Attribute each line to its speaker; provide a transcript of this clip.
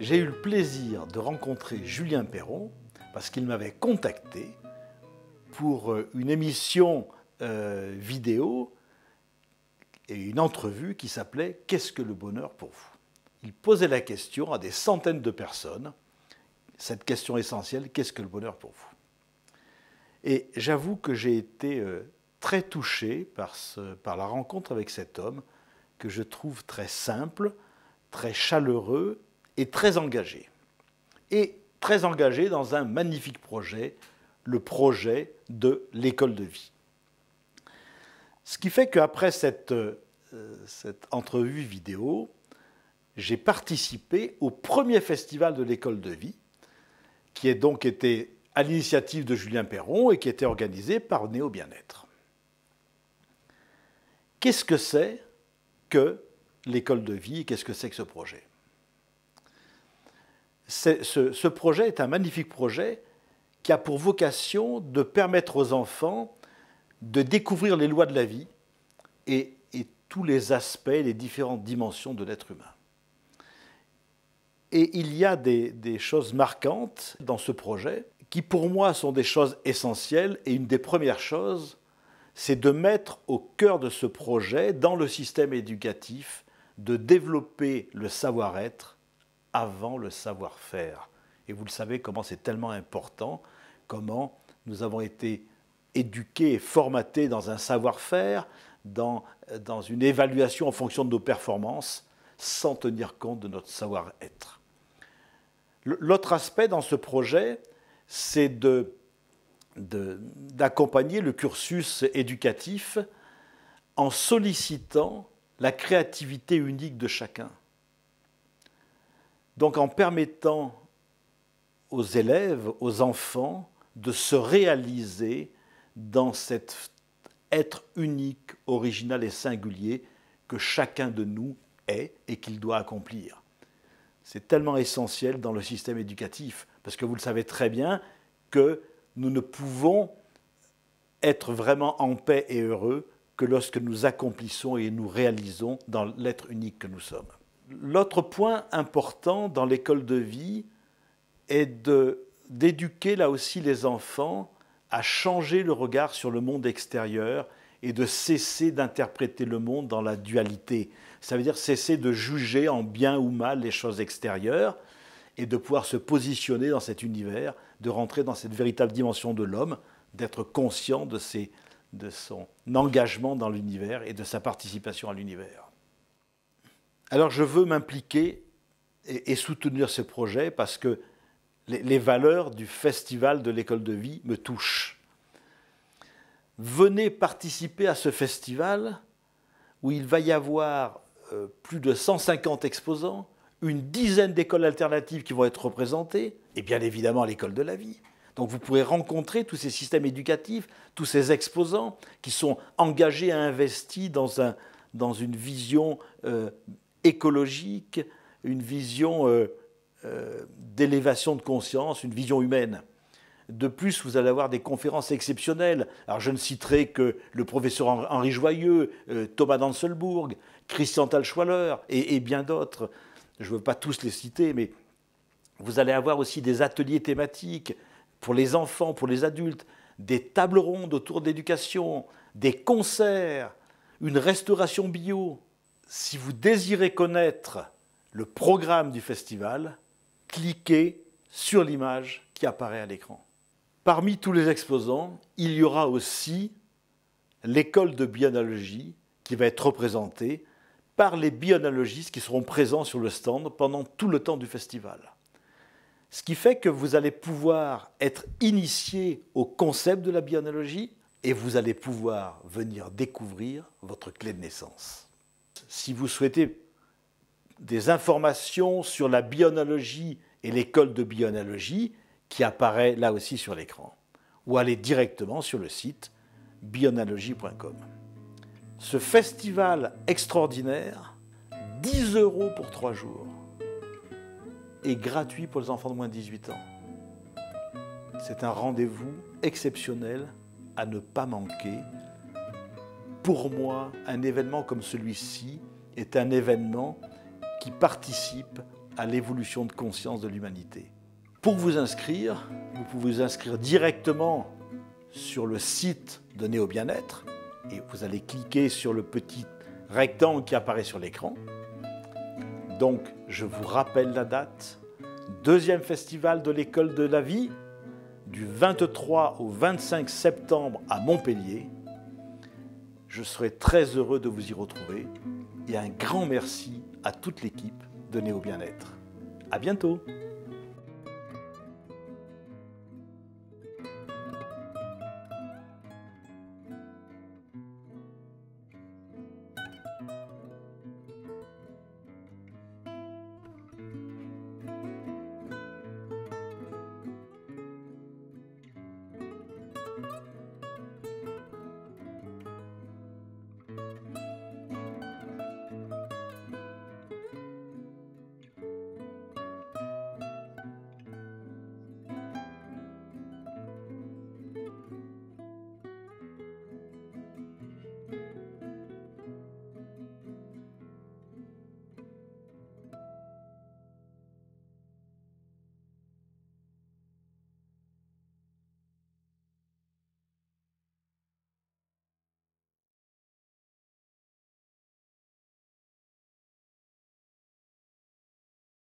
Speaker 1: j'ai eu le plaisir de rencontrer Julien Perron parce qu'il m'avait contacté pour une émission vidéo et une entrevue qui s'appelait « Qu'est-ce que le bonheur pour vous ?» Il posait la question à des centaines de personnes, cette question essentielle, qu'est-ce que le bonheur pour vous? Et j'avoue que j'ai été très touché par la rencontre avec cet homme que je trouve très simple, très chaleureux et très engagé. Et très engagé dans un magnifique projet, le projet de l'école de vie. Ce qui fait qu'après cette entrevue vidéo, j'ai participé au premier festival de l'école de vie, qui a donc été à l'initiative de Julien Perron et qui était organisé par Néo Bien-être. Qu'est-ce que c'est que l'école de vie et qu'est-ce que c'est que ce projet? Ce projet est un magnifique projet qui a pour vocation de permettre aux enfants de découvrir les lois de la vie et tous les aspects, les différentes dimensions de l'être humain. Et il y a des choses marquantes dans ce projet qui pour moi sont des choses essentielles, et une des premières choses, c'est de mettre au cœur de ce projet, dans le système éducatif, de développer le savoir-être avant le savoir-faire. Et vous le savez comment c'est tellement important, comment nous avons été éduqués et formatés dans un savoir-faire, dans une évaluation en fonction de nos performances, sans tenir compte de notre savoir-être. L'autre aspect dans ce projet, c'est d'accompagner le cursus éducatif en sollicitant la créativité unique de chacun. Donc en permettant aux élèves, aux enfants, de se réaliser dans cet être unique, original et singulier que chacun de nous est et qu'il doit accomplir. C'est tellement essentiel dans le système éducatif, parce que vous le savez très bien que nous ne pouvons être vraiment en paix et heureux que lorsque nous accomplissons et nous réalisons dans l'être unique que nous sommes. L'autre point important dans l'école de vie est d'éduquer là aussi les enfants à changer le regard sur le monde extérieur et de cesser d'interpréter le monde dans la dualité. Ça veut dire cesser de juger en bien ou mal les choses extérieures et de pouvoir se positionner dans cet univers, de rentrer dans cette véritable dimension de l'homme, d'être conscient de son engagement dans l'univers et de sa participation à l'univers. Alors je veux m'impliquer et soutenir ce projet parce que les valeurs du festival de l'école de vie me touchent. Venez participer à ce festival où il va y avoir plus de 150 exposants, une dizaine d'écoles alternatives qui vont être représentées, et bien évidemment l'école de la vie. Donc vous pourrez rencontrer tous ces systèmes éducatifs, tous ces exposants qui sont engagés et investis dans une vision écologique, une vision d'élévation de conscience, une vision humaine. De plus, vous allez avoir des conférences exceptionnelles. Alors je ne citerai que le professeur Henri Joyeux, Thomas d'Anselbourg, Christian Thalschwaller et bien d'autres. Je ne veux pas tous les citer, mais vous allez avoir aussi des ateliers thématiques pour les enfants, pour les adultes, des tables rondes autour d'éducation, des concerts, une restauration bio. Si vous désirez connaître le programme du festival, cliquez sur l'image qui apparaît à l'écran. Parmi tous les exposants, il y aura aussi l'école de bioanalogie qui va être représentée par les bioanalogistes qui seront présents sur le stand pendant tout le temps du festival. Ce qui fait que vous allez pouvoir être initié au concept de la bioanalogie et vous allez pouvoir venir découvrir votre clé de naissance. Si vous souhaitez des informations sur la bioanalogie et l'école de bioanalogie, qui apparaît là aussi sur l'écran, ou aller directement sur le site bioanalogie.com. Ce festival extraordinaire, 10 € pour 3 jours, est gratuit pour les enfants de moins de 18 ans. C'est un rendez-vous exceptionnel à ne pas manquer. Pour moi, un événement comme celui-ci est un événement qui participe à l'évolution de conscience de l'humanité. Pour vous inscrire, vous pouvez vous inscrire directement sur le site de Néo Bien-être et vous allez cliquer sur le petit rectangle qui apparaît sur l'écran. Donc, je vous rappelle la date. Deuxième festival de l'école de la vie, du 23 au 25 septembre à Montpellier. Je serai très heureux de vous y retrouver et un grand merci à toute l'équipe de Néo Bien-être. À bientôt!